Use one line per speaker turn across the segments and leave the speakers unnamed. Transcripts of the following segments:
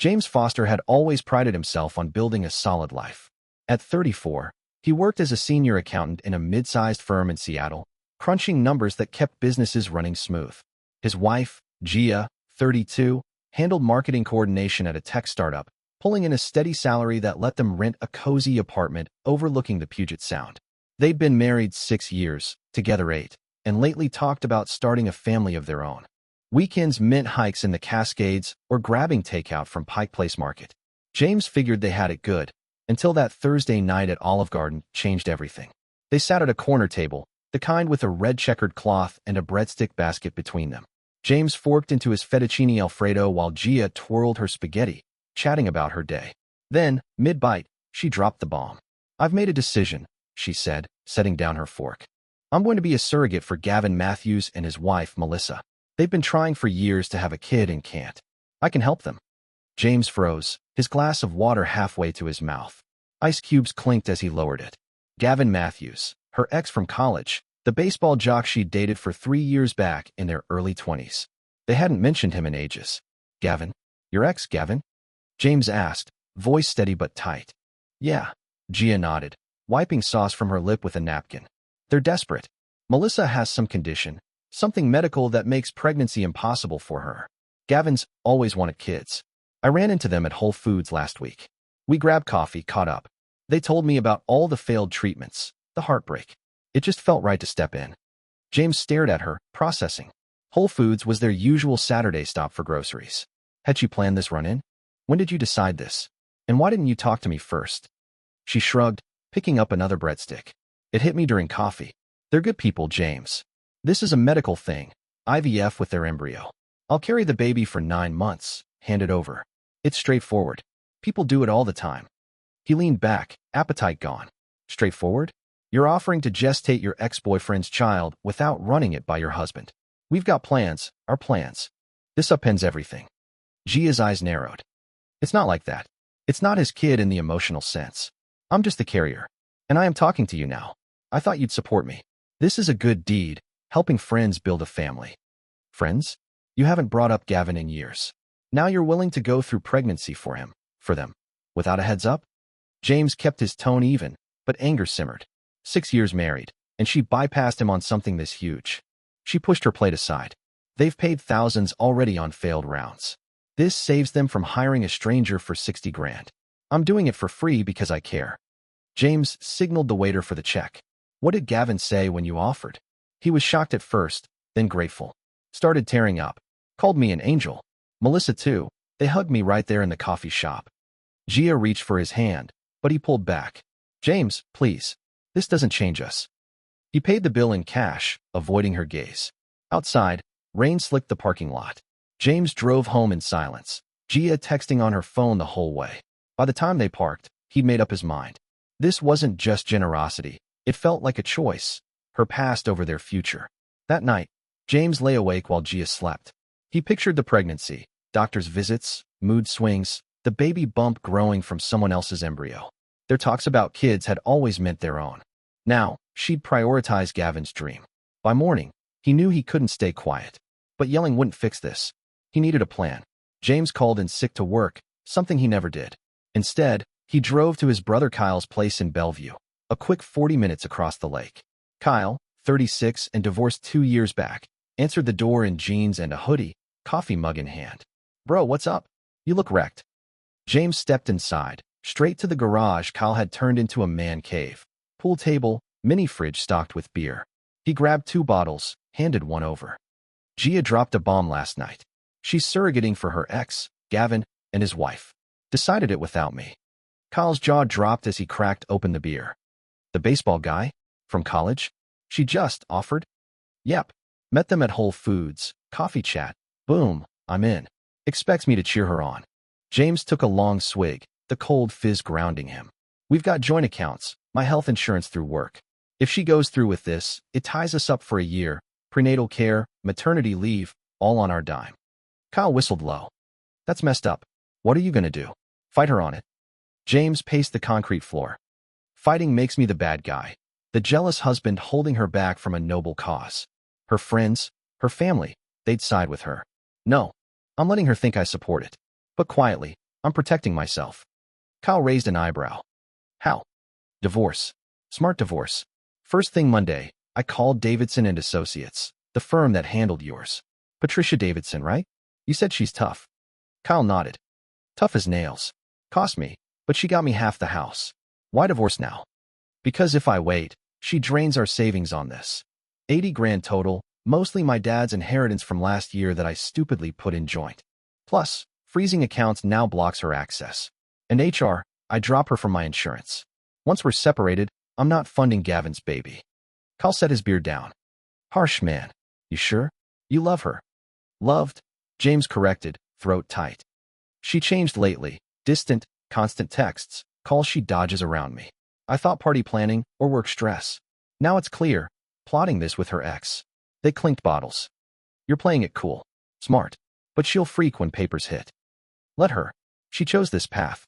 James Foster had always prided himself on building a solid life. At 34, he worked as a senior accountant in a mid-sized firm in Seattle, crunching numbers that kept businesses running smooth. His wife, Gia, 32, handled marketing coordination at a tech startup, pulling in a steady salary that let them rent a cozy apartment overlooking the Puget Sound. They'd been married 6 years, together 8, and lately talked about starting a family of their own. Weekends meant hikes in the Cascades or grabbing takeout from Pike Place Market. James figured they had it good, until that Thursday night at Olive Garden changed everything. They sat at a corner table, the kind with a red checkered cloth and a breadstick basket between them. James forked into his fettuccine Alfredo while Gia twirled her spaghetti, chatting about her day. Then, mid-bite, she dropped the bomb. "I've made a decision," she said, setting down her fork. "I'm going to be a surrogate for Gavin Matthews and his wife, Melissa. They've been trying for years to have a kid and can't. I can help them." James froze, his glass of water halfway to his mouth. Ice cubes clinked as he lowered it. Gavin Matthews, her ex from college, the baseball jock she'd dated for 3 years back in their early 20s. They hadn't mentioned him in ages. "Gavin? Your ex, Gavin?" James asked, voice steady but tight. "Yeah," Gia nodded, wiping sauce from her lip with a napkin. "They're desperate. Melissa has some condition, something medical that makes pregnancy impossible for her. Gavin's always wanted kids. I ran into them at Whole Foods last week. We grabbed coffee, caught up. They told me about all the failed treatments, the heartbreak. It just felt right to step in." James stared at her, processing. Whole Foods was their usual Saturday stop for groceries. Had she planned this run-in? "When did you decide this? And why didn't you talk to me first?" She shrugged, picking up another breadstick. "It hit me during coffee. They're good people, James. This is a medical thing, IVF with their embryo. I'll carry the baby for 9 months, hand it over. It's straightforward. People do it all the time." He leaned back, appetite gone. "Straightforward? You're offering to gestate your ex-boyfriend's child without running it by your husband. We've got plans, our plans. This upends everything." Gia's eyes narrowed. "It's not like that. It's not his kid in the emotional sense. I'm just the carrier. And I am talking to you now. I thought you'd support me. This is a good deed, helping friends build a family." "Friends? You haven't brought up Gavin in years. Now you're willing to go through pregnancy for him, for them, without a heads up?" James kept his tone even, but anger simmered. 6 years married, and she bypassed him on something this huge. She pushed her plate aside. "They've paid thousands already on failed rounds. This saves them from hiring a stranger for 60 grand. I'm doing it for free because I care." James signaled the waiter for the check. "What did Gavin say when you offered?" "He was shocked at first, then grateful. Started tearing up. Called me an angel. Melissa too. They hugged me right there in the coffee shop." Gia reached for his hand, but he pulled back. "James, please. This doesn't change us." He paid the bill in cash, avoiding her gaze. Outside, rain slicked the parking lot. James drove home in silence, Gia texting on her phone the whole way. By the time they parked, he'd made up his mind. This wasn't just generosity. It felt like a choice, her past over their future. That night, James lay awake while Gia slept. He pictured the pregnancy, doctor's visits, mood swings, the baby bump growing from someone else's embryo. Their talks about kids had always meant their own. Now, she'd prioritize Gavin's dream. By morning, he knew he couldn't stay quiet. But yelling wouldn't fix this. He needed a plan. James called in sick to work, something he never did. Instead, he drove to his brother Kyle's place in Bellevue, a quick 40 minutes across the lake. Kyle, 36 and divorced 2 years back, answered the door in jeans and a hoodie, coffee mug in hand. "Bro, what's up? You look wrecked." James stepped inside, straight to the garage Kyle had turned into a man cave. Pool table, mini fridge stocked with beer. He grabbed 2 bottles, handed one over. "Gia dropped a bomb last night. She's surrogating for her ex, Gavin, and his wife. Decided it without me." Kyle's jaw dropped as he cracked open the beer. "The baseball guy? From college? She just offered?" "Yep. Met them at Whole Foods, coffee chat. Boom, I'm in. Expects me to cheer her on." James took a long swig, the cold fizz grounding him. "We've got joint accounts, my health insurance through work. If she goes through with this, it ties us up for a year, prenatal care, maternity leave, all on our dime." Kyle whistled low. "That's messed up. What are you gonna do? Fight her on it?" James paced the concrete floor. "Fighting makes me the bad guy, the jealous husband holding her back from a noble cause. Her friends, her family, they'd side with her. No, I'm letting her think I support it. But quietly, I'm protecting myself. Kyle raised an eyebrow. How? Divorce. Smart divorce. First thing Monday, I called Davidson and Associates, the firm that handled yours. Patricia Davidson, right? You said she's tough. Kyle nodded. Tough as nails. Cost me, but she got me half the house. Why divorce now? Because if I wait, she drains our savings on this. 80 grand total, mostly my dad's inheritance from last year that I stupidly put in joint. Plus, freezing accounts now blocks her access. And HR, I drop her from my insurance. Once we're separated, I'm not funding Gavin's baby. Kyle set his beard down. Harsh man. You sure? You love her. Loved? James corrected, throat tight. She changed lately. Distant, constant texts, calls she dodges around me. I thought party planning or work stress. Now it's clear, plotting this with her ex. They clinked bottles. You're playing it cool. Smart. But she'll freak when papers hit. Let her. She chose this path.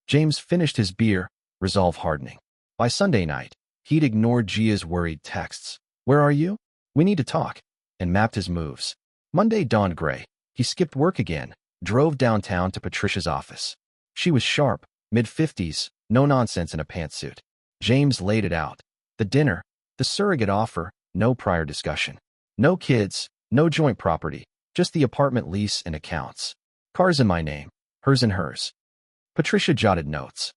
James finished his beer, resolve hardening. By Sunday night, he'd ignored Gia's worried texts. Where are you? We need to talk. And mapped his moves. Monday dawned gray. He skipped work again, drove downtown to Patricia's office. She was sharp, mid-50s, no nonsense in a pantsuit. James laid it out. The dinner, the surrogate offer, no prior discussion. No kids, no joint property, just the apartment lease and accounts. Cars in my name, hers and hers. Patricia jotted notes.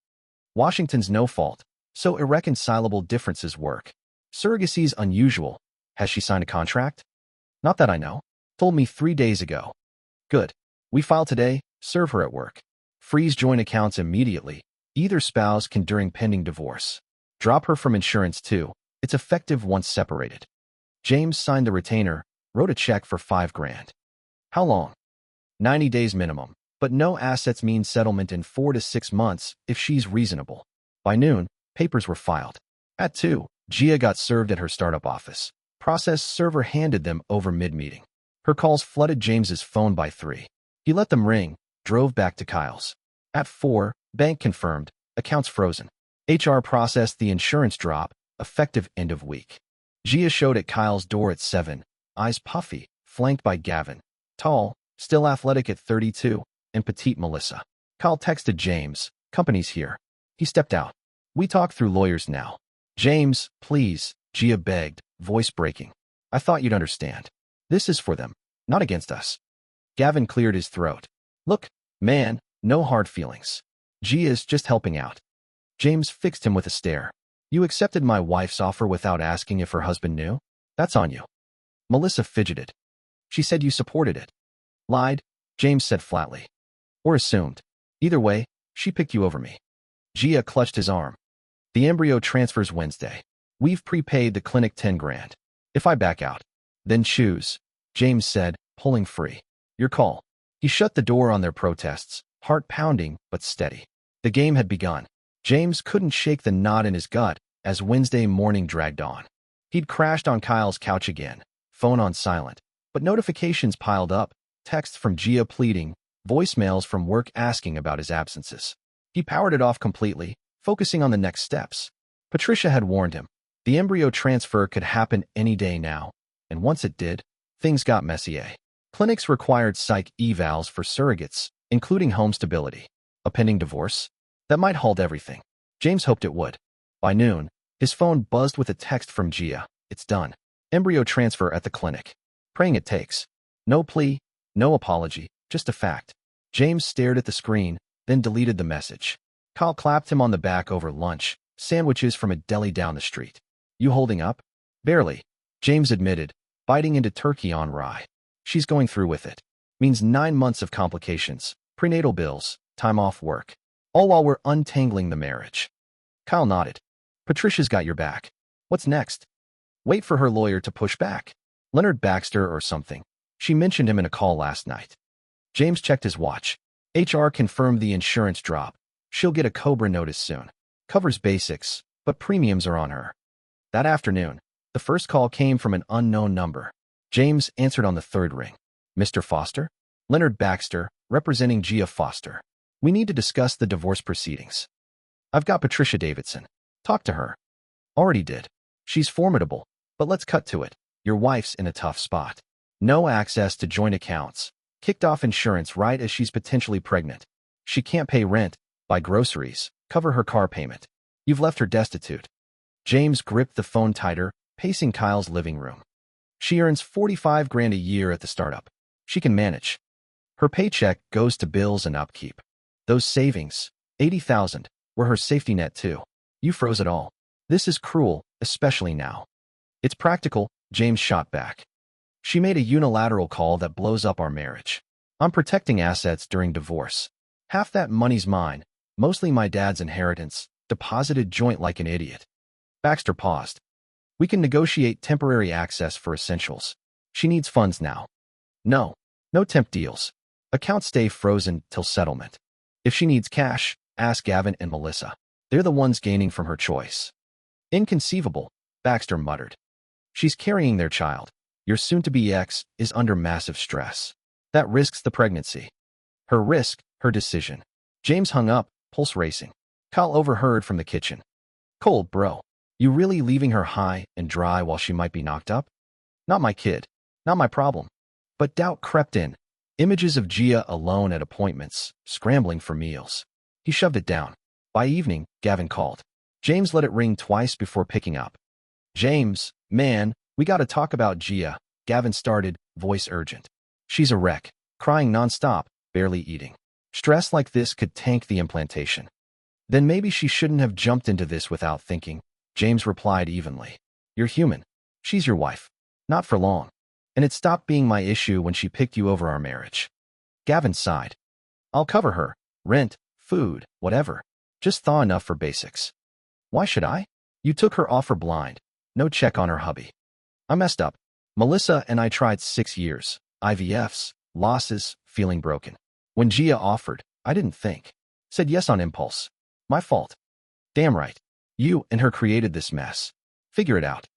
Washington's no fault, so irreconcilable differences work. Surrogacy's unusual. Has she signed a contract? Not that I know. Told me 3 days ago. Good. We file today, serve her at work. Freeze joint accounts immediately. Either spouse can during pending divorce. Drop her from insurance too. It's effective once separated. James signed the retainer, wrote a check for $5 grand. How long? 90 days minimum, but no assets means settlement in 4 to 6 months if she's reasonable. By noon, papers were filed. At 2, Gia got served at her startup office. Process server handed them over mid-meeting. Her calls flooded James's phone by 3. He let them ring, drove back to Kyle's. At 4, bank confirmed, accounts frozen. HR processed the insurance drop, effective end of week. Gia showed at Kyle's door at 7, eyes puffy, flanked by Gavin. Tall, still athletic at 32, and petite Melissa. Kyle texted James, company's here. He stepped out. We talk through lawyers now. James, please, Gia begged, voice breaking. I thought you'd understand. This is for them, not against us. Gavin cleared his throat. Look, man, no hard feelings. Gia's just helping out. James fixed him with a stare. You accepted my wife's offer without asking if her husband knew? That's on you. Melissa fidgeted. She said you supported it. Lied, James said flatly. Or assumed. Either way, she picked you over me. Gia clutched his arm. The embryo transfers Wednesday. We've prepaid the clinic 10 grand. If I back out, then choose, James said, pulling free. Your call. He shut the door on their protests, heart pounding but steady. The game had begun. James couldn't shake the knot in his gut as Wednesday morning dragged on. He'd crashed on Kyle's couch again, phone on silent, but notifications piled up, texts from Gia pleading, voicemails from work asking about his absences. He powered it off completely, focusing on the next steps. Patricia had warned him. The embryo transfer could happen any day now, and once it did, things got messy. Clinics required psych evals for surrogates, including home stability. A pending divorce? That might halt everything. James hoped it would. By noon, his phone buzzed with a text from Gia. It's done. Embryo transfer at the clinic. Praying it takes. No plea, no apology, just a fact. James stared at the screen, then deleted the message. Kyle clapped him on the back over lunch, sandwiches from a deli down the street. You holding up? Barely, James admitted, biting into turkey on rye. She's going through with it. Means 9 months of complications, prenatal bills, time off work. All while we're untangling the marriage. Kyle nodded. Patricia's got your back. What's next? Wait for her lawyer to push back. Leonard Baxter or something. She mentioned him in a call last night. James checked his watch. HR confirmed the insurance drop. She'll get a COBRA notice soon. Covers basics, but premiums are on her. That afternoon, the first call came from an unknown number. James answered on the 3rd ring. Mr. Foster? Leonard Baxter, representing Gia Foster. We need to discuss the divorce proceedings. I've got Patricia Davidson. Talk to her. Already did. She's formidable, but let's cut to it. Your wife's in a tough spot. No access to joint accounts. Kicked off insurance right as she's potentially pregnant. She can't pay rent, buy groceries, cover her car payment. You've left her destitute. James gripped the phone tighter, pacing Kyle's living room. She earns 45 grand a year at the startup. She can manage. Her paycheck goes to bills and upkeep. Those savings, 80,000, were her safety net too. You froze it all. This is cruel, especially now. It's practical, James shot back. She made a unilateral call that blows up our marriage. I'm protecting assets during divorce. Half that money's mine, mostly my dad's inheritance, deposited joint like an idiot. Baxter paused. We can negotiate temporary access for essentials. She needs funds now. No temp deals. Accounts stay frozen till settlement. If she needs cash, ask Gavin and Melissa. They're the ones gaining from her choice. Inconceivable, Baxter muttered. She's carrying their child. Your soon-to-be ex is under massive stress. That risks the pregnancy. Her risk, her decision. James hung up, pulse racing. Kyle overheard from the kitchen. Cold, bro. You really leaving her high and dry while she might be knocked up? Not my kid. Not my problem. But doubt crept in. Images of Gia alone at appointments, scrambling for meals. He shoved it down. By evening, Gavin called. James let it ring twice before picking up. James, man, we gotta talk about Gia, Gavin started, voice urgent. She's a wreck, crying nonstop, barely eating. Stress like this could tank the implantation. Then maybe she shouldn't have jumped into this without thinking, James replied evenly. You're human. She's your wife. Not for long. And it stopped being my issue when she picked you over our marriage. Gavin sighed. I'll cover her. Rent, food, whatever. Just thaw enough for basics. Why should I? You took her offer blind. No check on her hubby. I messed up. Melissa and I tried 6 years. IVFs, losses, feeling broken. When Gia offered, I didn't think. Said yes on impulse. My fault. Damn right. You and her created this mess. Figure it out.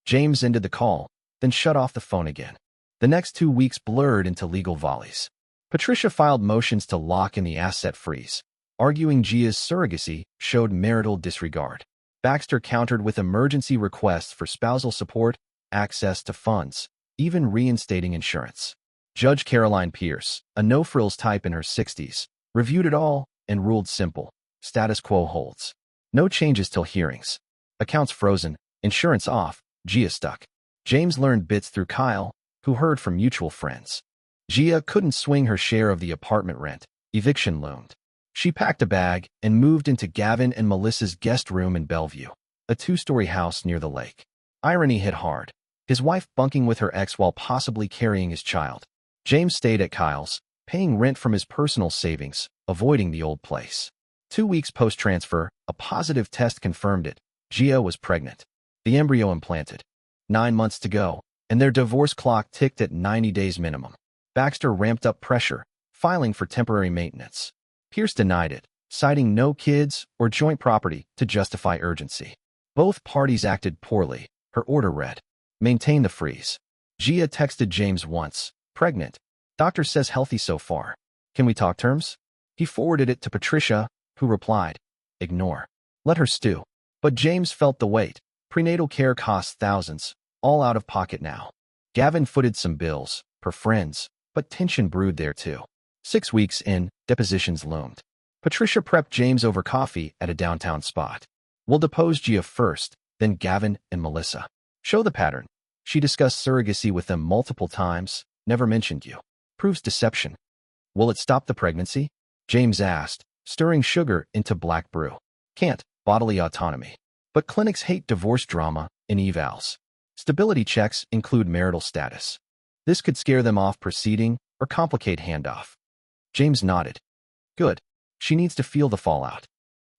James ended the call, then shut off the phone again. The next 2 weeks blurred into legal volleys. Patricia filed motions to lock in the asset freeze, arguing Gia's surrogacy showed marital disregard. Baxter countered with emergency requests for spousal support, access to funds, even reinstating insurance. Judge Caroline Pierce, a no-frills type in her 60s, reviewed it all and ruled simple. Status quo holds. No changes till hearings. Accounts frozen, insurance off, Gia stuck. James learned bits through Kyle, who heard from mutual friends. Gia couldn't swing her share of the apartment rent. Eviction loomed. She packed a bag and moved into Gavin and Melissa's guest room in Bellevue, a 2-story house near the lake. Irony hit hard. His wife bunking with her ex while possibly carrying his child. James stayed at Kyle's, paying rent from his personal savings, avoiding the old place. 2 weeks post-transfer, a positive test confirmed it. Gia was pregnant. The embryo implanted. 9 months to go, and their divorce clock ticked at 90 days minimum. Baxter ramped up pressure, filing for temporary maintenance. Pierce denied it, citing no kids or joint property to justify urgency. Both parties acted poorly. Her order read, maintain the freeze. Gia texted James once, pregnant. Doctor says healthy so far. Can we talk terms? He forwarded it to Patricia, who replied, ignore. Let her stew. But James felt the weight. Prenatal care costs thousands, all out of pocket now. Gavin footed some bills, per friends, but tension brewed there too. 6 weeks in, depositions loomed. Patricia prepped James over coffee at a downtown spot. We'll depose Gia first, then Gavin and Melissa. Show the pattern. She discussed surrogacy with them multiple times, never mentioned you. Proves deception. Will it stop the pregnancy? James asked, stirring sugar into black brew. Can't, bodily autonomy. But clinics hate divorce drama and evals. Stability checks include marital status. This could scare them off proceeding or complicate handoff. James nodded. Good. She needs to feel the fallout.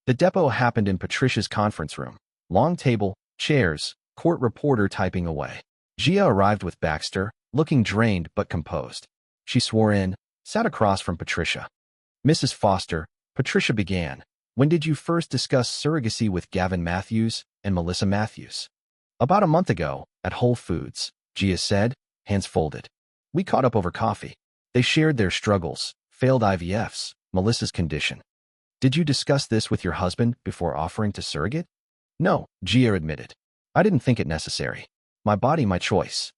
The depot happened in Patricia's conference room. Long table, chairs, court reporter typing away. Gia arrived with Baxter, looking drained but composed. She swore in, sat across from Patricia. Mrs. Foster, Patricia began. When did you first discuss surrogacy with Gavin Matthews and Melissa Matthews? About a month ago, at Whole Foods, Gia said, hands folded. We caught up over coffee. They shared their struggles, failed IVFs, Melissa's condition. Did you discuss this with your husband before offering to surrogate? No, Gia admitted. I didn't think it necessary. My body, my choice.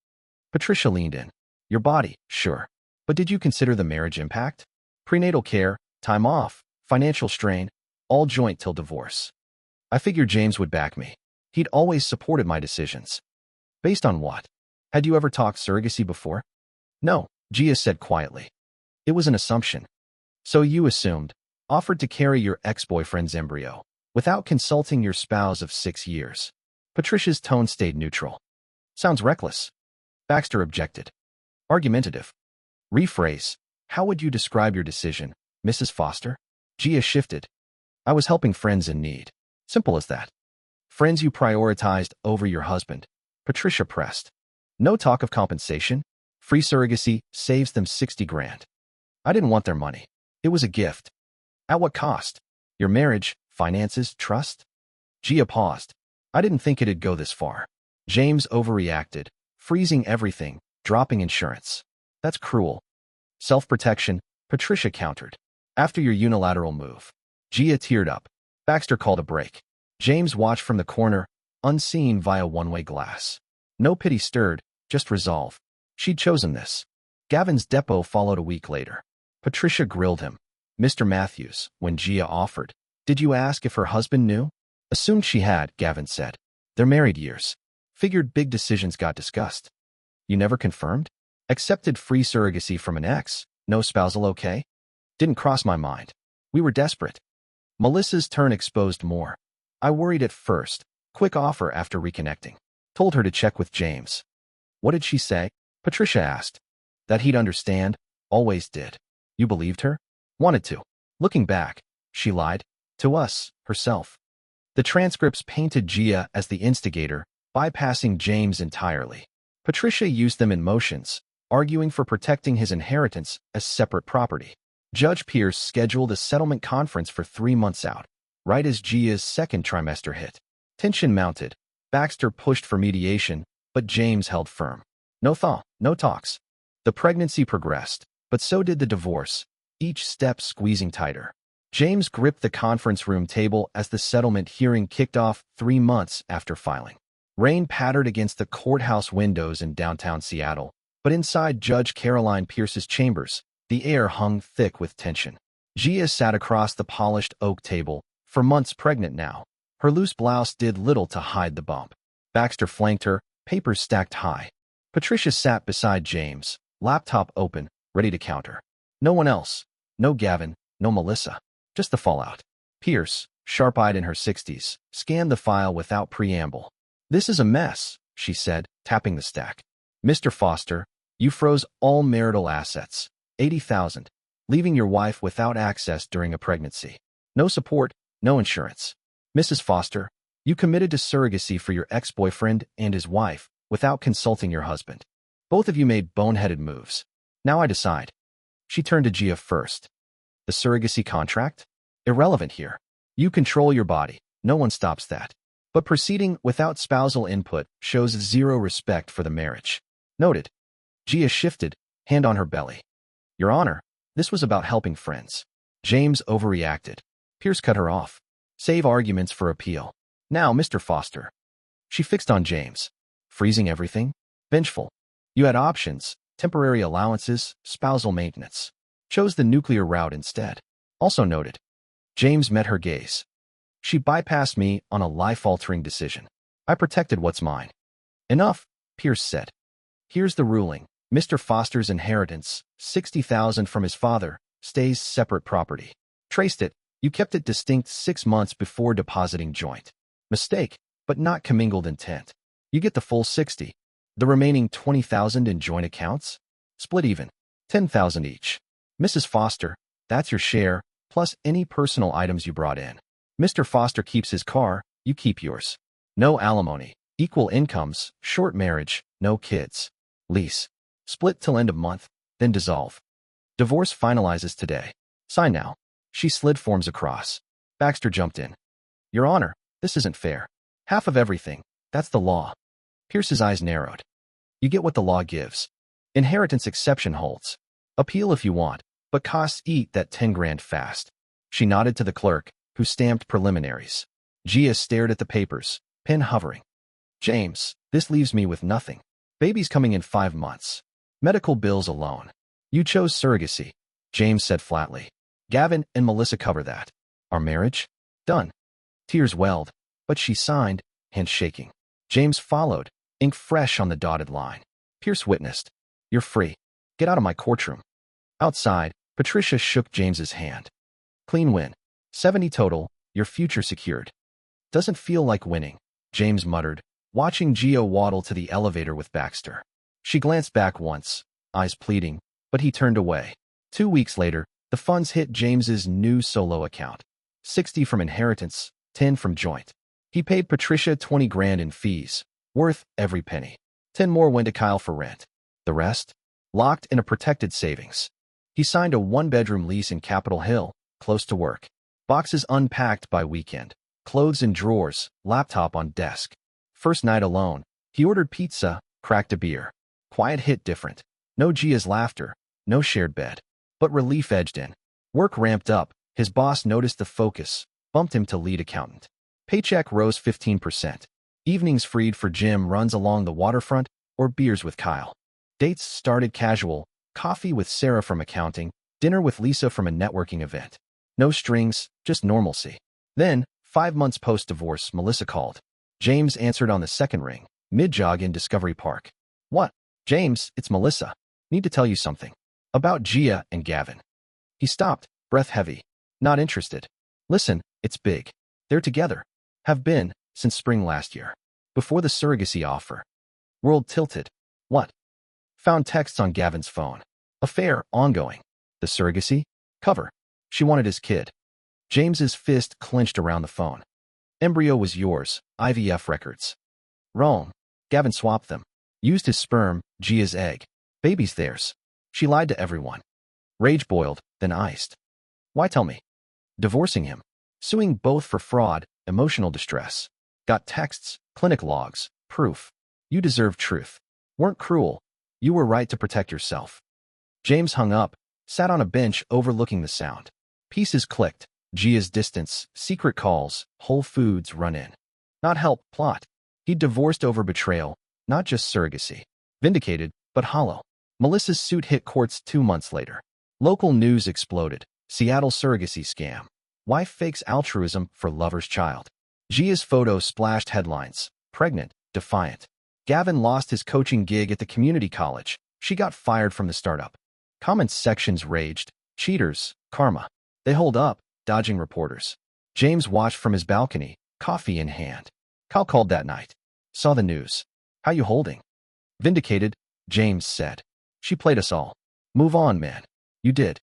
Patricia leaned in. Your body, sure. But did you consider the marriage impact? Prenatal care, time off, financial strain, all joint till divorce. I figured James would back me. He'd always supported my decisions. Based on what? Had you ever talked surrogacy before? No, Gia said quietly. It was an assumption. So you assumed, offered to carry your ex-boyfriend's embryo, without consulting your spouse of 6 years. Patricia's tone stayed neutral. Sounds reckless. Baxter objected. Argumentative. Rephrase. How would you describe your decision, Mrs. Foster? Gia shifted. I was helping friends in need. Simple as that. Friends you prioritized over your husband. Patricia pressed. No talk of compensation. Free surrogacy saves them 60 grand. I didn't want their money. It was a gift. At what cost? Your marriage, finances, trust? Gia paused. I didn't think it'd go this far. James overreacted, freezing everything, dropping insurance. That's cruel. Self-protection, Patricia countered. After your unilateral move. Gia teared up. Baxter called a break. James watched from the corner, unseen via one-way glass. No pity stirred, just resolve. She'd chosen this. Gavin's depot followed a week later. Patricia grilled him. Mr. Matthews, when Gia offered, did you ask if her husband knew? Assumed she had, Gavin said. They're married years. Figured big decisions got discussed. You never confirmed? Accepted free surrogacy from an ex. No spousal okay? Didn't cross my mind. We were desperate. Melissa's turn exposed more. I worried at first. Quick offer after reconnecting. Told her to check with James. What did she say? Patricia asked. That he'd understand. Always did. You believed her? Wanted to. Looking back, she lied. To us, herself. The transcripts painted Gia as the instigator, bypassing James entirely. Patricia used them in motions, arguing for protecting his inheritance as separate property. Judge Pierce scheduled a settlement conference for 3 months out, right as Gia's second trimester hit. Tension mounted. Baxter pushed for mediation, but James held firm. No talks. The pregnancy progressed, but so did the divorce, each step squeezing tighter. James gripped the conference room table as the settlement hearing kicked off 3 months after filing. Rain pattered against the courthouse windows in downtown Seattle, but inside Judge Caroline Pierce's chambers, the air hung thick with tension. Gia sat across the polished oak table, for months pregnant now. Her loose blouse did little to hide the bump. Baxter flanked her, papers stacked high. Patricia sat beside James, laptop open, ready to counter. No one else. No Gavin, no Melissa. Just the fallout. Pierce, sharp-eyed in her 60s, scanned the file without preamble. This is a mess, she said, tapping the stack. Mr. Foster, you froze all marital assets. 80,000, leaving your wife without access during a pregnancy. No support, no insurance. Mrs. Foster, you committed to surrogacy for your ex-boyfriend and his wife without consulting your husband. Both of you made boneheaded moves. Now I decide. She turned to Gia first. The surrogacy contract? Irrelevant here. You control your body. No one stops that. But proceeding without spousal input shows zero respect for the marriage. Noted. Gia shifted, hand on her belly. Your Honor, this was about helping friends. James overreacted. Pierce cut her off. Save arguments for appeal. Now, Mr. Foster. She fixed on James. Freezing everything? Vengeful. You had options, temporary allowances, spousal maintenance. Chose the nuclear route instead. Also noted. James met her gaze. She bypassed me on a life-altering decision. I protected what's mine. Enough, Pierce said. Here's the ruling. Mr. Foster's inheritance, 60,000 from his father, stays separate property. Traced it. You kept it distinct 6 months before depositing joint. Mistake, but not commingled intent. You get the full 60. The remaining 20,000 in joint accounts? Split even. 10,000 each. Mrs. Foster, that's your share, plus any personal items you brought in. Mr. Foster keeps his car, you keep yours. No alimony. Equal incomes, short marriage, no kids. Lease. Split till end of month, then dissolve. Divorce finalizes today. Sign now. She slid forms across. Baxter jumped in. Your Honor, this isn't fair. Half of everything. That's the law. Pierce's eyes narrowed. You get what the law gives. Inheritance exception holds. Appeal if you want, but costs eat that 10 grand fast. She nodded to the clerk, who stamped preliminaries. Gia stared at the papers, pen hovering. James, this leaves me with nothing. Baby's coming in 5 months. Medical bills alone. You chose surrogacy, James said flatly. Gavin and Melissa cover that. Our marriage? Done. Tears welled, but she signed, hands shaking. James followed, ink fresh on the dotted line. Pierce witnessed. You're free. Get out of my courtroom. Outside, Patricia shook James's hand. Clean win. 70 total, your future secured. Doesn't feel like winning, James muttered, watching Gio waddle to the elevator with Baxter. She glanced back once, eyes pleading, but he turned away. 2 weeks later, the funds hit James's new solo account. 60 from inheritance, 10 from joint. He paid Patricia 20 grand in fees, worth every penny. 10 more went to Kyle for rent. The rest? Locked in a protected savings. He signed a 1-bedroom lease in Capitol Hill, close to work. Boxes unpacked by weekend. Clothes in drawers, laptop on desk. First night alone, he ordered pizza, cracked a beer. Quiet hit different. No Gia's laughter, no shared bed. But relief edged in. Work ramped up, his boss noticed the focus, bumped him to lead accountant. Paycheck rose 15%. Evenings freed for gym runs along the waterfront or beers with Kyle. Dates started casual, coffee with Sarah from accounting, dinner with Lisa from a networking event. No strings, just normalcy. Then, 5 months post-divorce, Melissa called. James answered on the second ring, mid-jog in Discovery Park. What? James, it's Melissa. Need to tell you something. About Gia and Gavin. He stopped, breath heavy. Not interested. Listen, it's big. They're together. Have been, since spring last year. Before the surrogacy offer. World tilted. What? Found texts on Gavin's phone. Affair, ongoing. The surrogacy? Cover. She wanted his kid. James's fist clenched around the phone. Embryo was yours, IVF records. Wrong. Gavin swapped them. Used his sperm, Gia's egg. Baby's theirs. She lied to everyone. Rage boiled, then iced. Why tell me? Divorcing him. Suing both for fraud, emotional distress. Got texts, clinic logs, proof. You deserve truth. Weren't cruel. You were right to protect yourself. James hung up, sat on a bench overlooking the sound. Pieces clicked. Gia's distance, secret calls, Whole Foods run in. Not help, plot. He'd divorced over betrayal, not just surrogacy. Vindicated, but hollow. Melissa's suit hit courts 2 months later. Local news exploded. Seattle surrogacy scam. Wife fakes altruism for lover's child. Gia's photo splashed headlines. Pregnant, defiant. Gavin lost his coaching gig at the community college. She got fired from the startup. Comment sections raged. Cheaters, karma. They hold up, dodging reporters. James watched from his balcony, coffee in hand. Kyle called that night. Saw the news. How you holding? Vindicated, James said. She played us all. Move on, man. You did.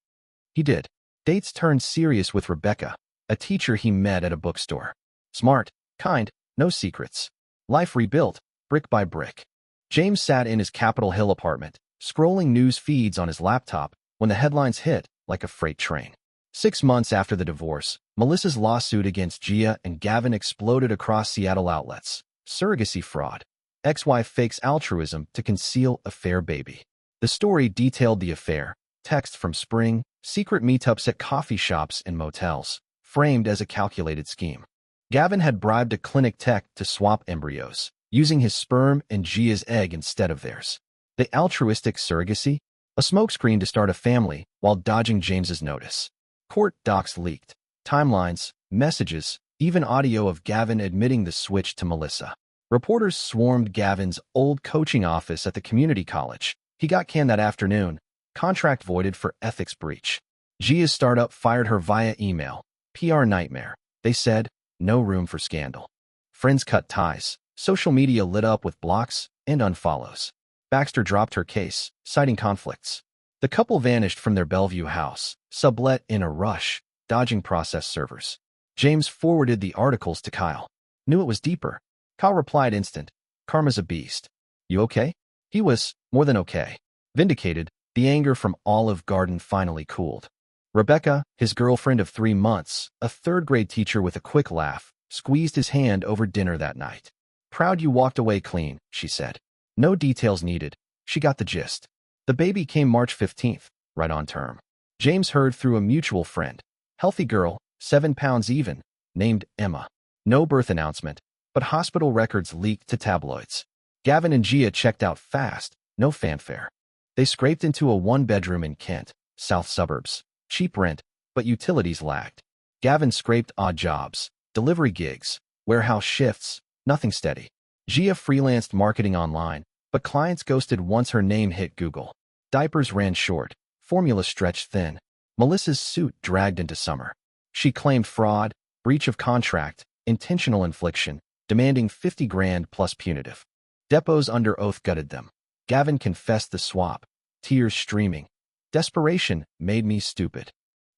He did. Dates turned serious with Rebecca, a teacher he met at a bookstore. Smart, kind, no secrets. Life rebuilt, brick by brick. James sat in his Capitol Hill apartment, scrolling news feeds on his laptop when the headlines hit like a freight train. 6 months after the divorce, Melissa's lawsuit against Gia and Gavin exploded across Seattle outlets. Surrogacy fraud. Ex-wife fakes altruism to conceal affair baby. The story detailed the affair, text from spring, secret meetups at coffee shops and motels, framed as a calculated scheme. Gavin had bribed a clinic tech to swap embryos, using his sperm and Gia's egg instead of theirs. The altruistic surrogacy? A smokescreen to start a family while dodging James's notice. Court docs leaked. Timelines, messages, even audio of Gavin admitting the switch to Melissa. Reporters swarmed Gavin's old coaching office at the community college. He got canned that afternoon. Contract voided for ethics breach. Gia's startup fired her via email. PR nightmare. They said, no room for scandal. Friends cut ties. Social media lit up with blocks and unfollows. Baxter dropped her case, citing conflicts. The couple vanished from their Bellevue house, sublet in a rush, dodging process servers. James forwarded the articles to Kyle. Knew it was deeper. Kyle replied instant. Karma's a beast. You okay? He was more than okay. Vindicated, the anger from Olive Garden finally cooled. Rebecca, his girlfriend of 3 months, a third-grade teacher with a quick laugh, squeezed his hand over dinner that night. Proud you walked away clean, she said. No details needed. She got the gist. The baby came March 15th, right on term. James heard through a mutual friend. Healthy girl, 7 pounds even, named Emma. No birth announcement, but hospital records leaked to tabloids. Gavin and Gia checked out fast, no fanfare. They scraped into a 1-bedroom in Kent, south suburbs. Cheap rent, but utilities lacked. Gavin scraped odd jobs, delivery gigs, warehouse shifts, nothing steady. Gia freelanced marketing online, but clients ghosted once her name hit Google. Diapers ran short, formula stretched thin. Melissa's suit dragged into summer. She claimed fraud, breach of contract, intentional infliction, demanding 50 grand plus punitive. Depots under oath gutted them. Gavin confessed the swap, tears streaming. Desperation made me stupid.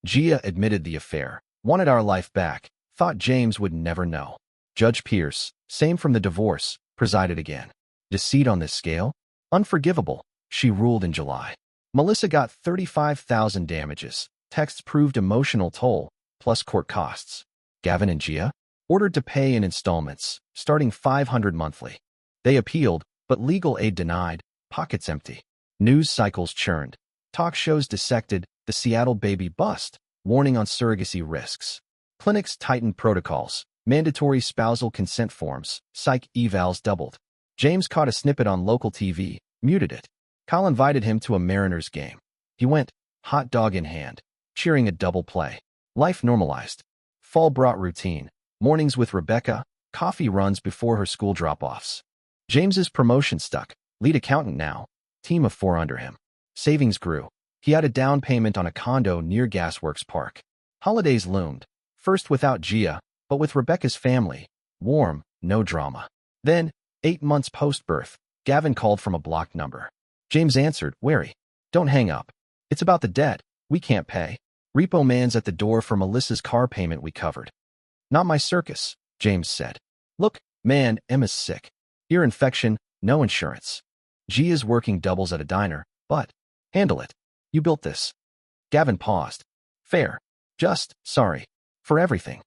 Gia admitted the affair, wanted our life back, thought James would never know. Judge Pierce, same from the divorce, presided again. Deceit on this scale? Unforgivable, she ruled in July. Melissa got $35,000 damages. Texts proved emotional toll, plus court costs. Gavin and Gia? Ordered to pay in installments, starting $500 monthly. They appealed, but legal aid denied, pockets empty. News cycles churned. Talk shows dissected the Seattle baby bust, warning on surrogacy risks. Clinics tightened protocols, mandatory spousal consent forms, psych evals doubled. James caught a snippet on local TV, muted it. Kyle invited him to a Mariners game. He went, hot dog in hand, cheering a double play. Life normalized. Fall brought routine. Mornings with Rebecca, coffee runs before her school drop-offs. James's promotion stuck. Lead accountant now. Team of 4 under him. Savings grew. He had a down payment on a condo near Gasworks Park. Holidays loomed. First without Gia, but with Rebecca's family. Warm, no drama. Then, 8 months post-birth, Gavin called from a blocked number. James answered, wary. Don't hang up. It's about the debt. We can't pay. Repo man's at the door for Melissa's car payment we covered. Not my circus, James said. Look, man, Emma's sick. Ear infection, no insurance. Gia's working doubles at a diner, but handle it. You built this. Gavin paused. Fair. Just, sorry. For everything.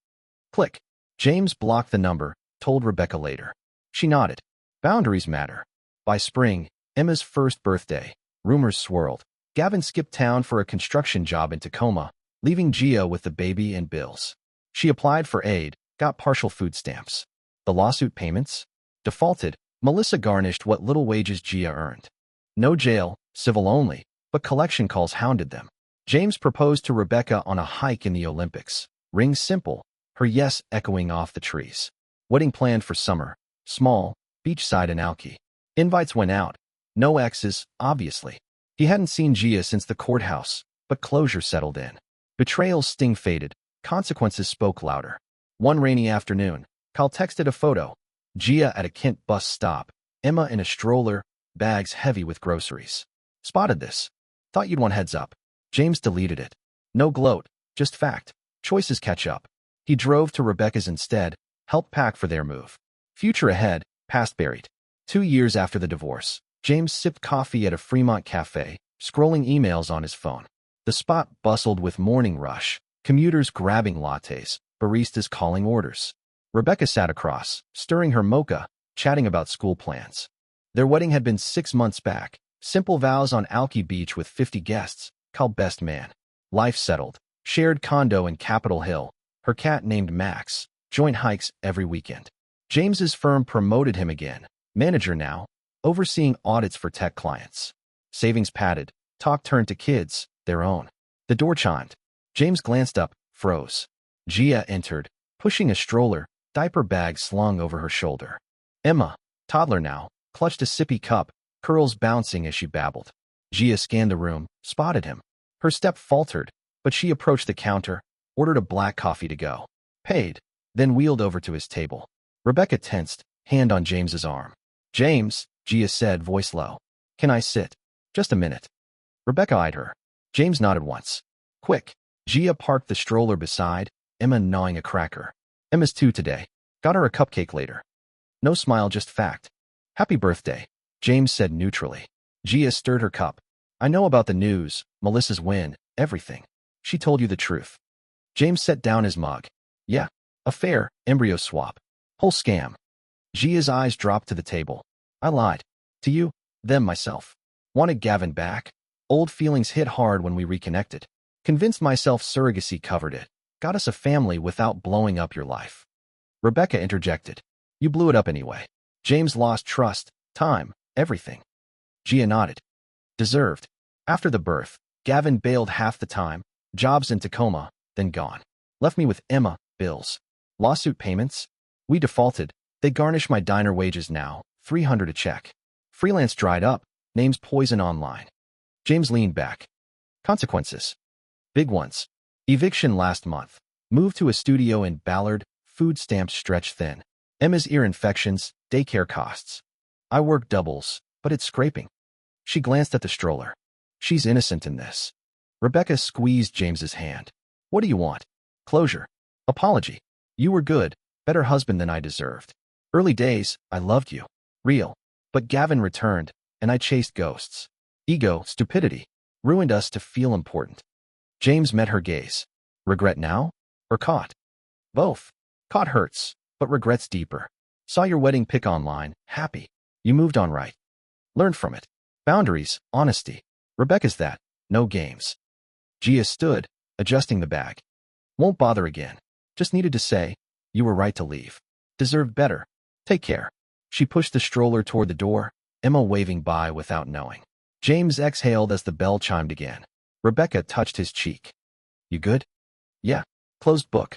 Click. James blocked the number, told Rebecca later. She nodded. Boundaries matter. By spring, Emma's first birthday, rumors swirled. Gavin skipped town for a construction job in Tacoma, leaving Gia with the baby and bills. She applied for aid, got partial food stamps. The lawsuit payments? Defaulted, Melissa garnished what little wages Gia earned. No jail, civil only, but collection calls hounded them. James proposed to Rebecca on a hike in the Olympics. Ring simple, her yes echoing off the trees. Wedding planned for summer, small, beachside in Alki. Invites went out. No exes, obviously. He hadn't seen Gia since the courthouse, but closure settled in. Betrayal's sting faded. Consequences spoke louder. One rainy afternoon, Kyle texted a photo. Gia at a Kent bus stop, Emma in a stroller, bags heavy with groceries. Spotted this. Thought you'd want heads up. James deleted it. No gloat, just fact. Choices catch up. He drove to Rebecca's instead, helped pack for their move. Future ahead, past buried. 2 years after the divorce, James sipped coffee at a Fremont cafe, scrolling emails on his phone. The spot bustled with morning rush, commuters grabbing lattes, baristas calling orders. Rebecca sat across, stirring her mocha, chatting about school plans. Their wedding had been 6 months back. Simple vows on Alki Beach with 50 guests, Kyle best man. Life settled. Shared condo in Capitol Hill. Her cat named Max. Joint hikes every weekend. James's firm promoted him again. Manager now, overseeing audits for tech clients. Savings padded. Talk turned to kids, their own. The door chimed. James glanced up, froze. Gia entered, pushing a stroller, diaper bag slung over her shoulder. Emma, toddler now, clutched a sippy cup, curls bouncing as she babbled. Gia scanned the room, spotted him. Her step faltered, but she approached the counter, ordered a black coffee to go. Paid, then wheeled over to his table. Rebecca tensed, hand on James's arm. James, Gia said, voice low. Can I sit? Just a minute. Rebecca eyed her. James nodded once. Quick. Gia parked the stroller beside, Emma gnawing a cracker. Emma's 2 today. Got her a cupcake later. No smile, just fact. Happy birthday, James said neutrally. Gia stirred her cup. I know about the news, Melissa's win, everything. She told you the truth. James set down his mug. Yeah, affair, embryo swap. Whole scam. Gia's eyes dropped to the table. I lied. To you, them, myself. Wanted Gavin back. Old feelings hit hard when we reconnected. Convinced myself surrogacy covered it. Got us a family without blowing up your life. Rebecca interjected. You blew it up anyway. James lost trust, time, everything. Gia nodded. Deserved. After the birth, Gavin bailed half the time, jobs in Tacoma, then gone. Left me with Emma, bills. Lawsuit payments? We defaulted. They garnish my diner wages now, $300 a check. Freelance dried up, names poison online. James leaned back. Consequences. Big ones. Eviction last month. Moved to a studio in Ballard, food stamps stretch thin. Emma's ear infections, daycare costs. I work doubles, but it's scraping. She glanced at the stroller. She's innocent in this. Rebecca squeezed James's hand. What do you want? Closure. Apology. You were good, better husband than I deserved. Early days, I loved you. Real. But Gavin returned, and I chased ghosts. Ego, stupidity, ruined us to feel important. James met her gaze. Regret now? Or caught? Both. Caught hurts, but regret's deeper. Saw your wedding pic online, happy. You moved on right. Learned from it. Boundaries, honesty. Rebecca's that, no games. Gia stood, adjusting the bag. Won't bother again. Just needed to say, you were right to leave. Deserved better. Take care. She pushed the stroller toward the door, Emma waving by without knowing. James exhaled as the bell chimed again. Rebecca touched his cheek. You good? Yeah. Closed book.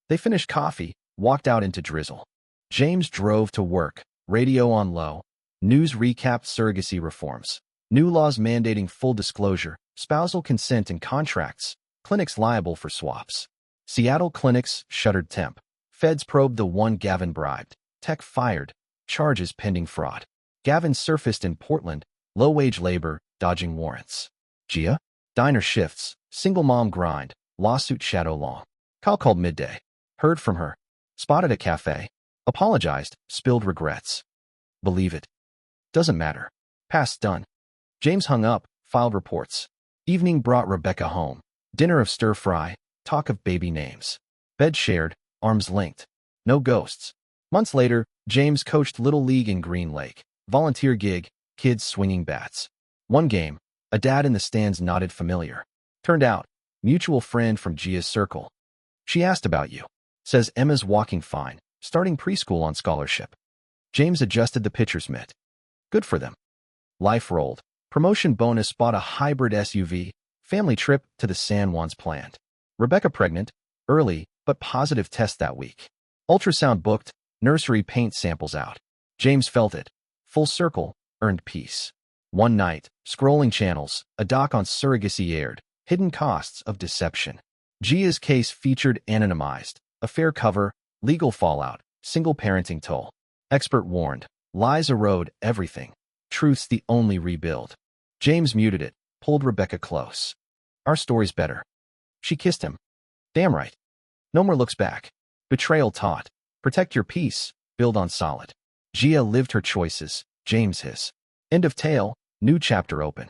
They finished coffee, walked out into drizzle. James drove to work, radio on low. News recapped surrogacy reforms. New laws mandating full disclosure, spousal consent in contracts, clinics liable for swaps. Seattle clinics shuttered temp. Feds probed the one Gavin bribed. Tech fired. Charges pending fraud. Gavin surfaced in Portland. Low-wage labor, dodging warrants. Gia? Diner shifts. Single mom grind. Lawsuit shadow long. Kyle called midday. Heard from her. Spotted at cafe. Apologized. Spilled regrets. Believe it. Doesn't matter. Past done. James hung up. Filed reports. Evening brought Rebecca home. Dinner of stir-fry. Talk of baby names. Bed shared. Arms linked. No ghosts. Months later, James coached Little League in Green Lake. Volunteer gig. Kids swinging bats. One game. A dad in the stands nodded familiar. Turned out, mutual friend from Gia's circle. She asked about you. Says Emma's walking fine, starting preschool on scholarship. James adjusted the pitcher's mitt. Good for them. Life rolled. Promotion bonus bought a hybrid SUV. Family trip to the San Juans planned. Rebecca pregnant. Early, but positive test that week. Ultrasound booked. Nursery paint samples out. James felt it. Full circle. Earned peace. One night, scrolling channels, a doc on surrogacy aired. Hidden costs of deception. Gia's case featured anonymized. Affair cover. Legal fallout. Single parenting toll. Expert warned. Lies erode everything. Truth's the only rebuild. James muted it. Pulled Rebecca close. Our story's better. She kissed him. Damn right. No more looks back. Betrayal taught. Protect your peace. Build on solid. Gia lived her choices. James his. End of tale. New chapter open.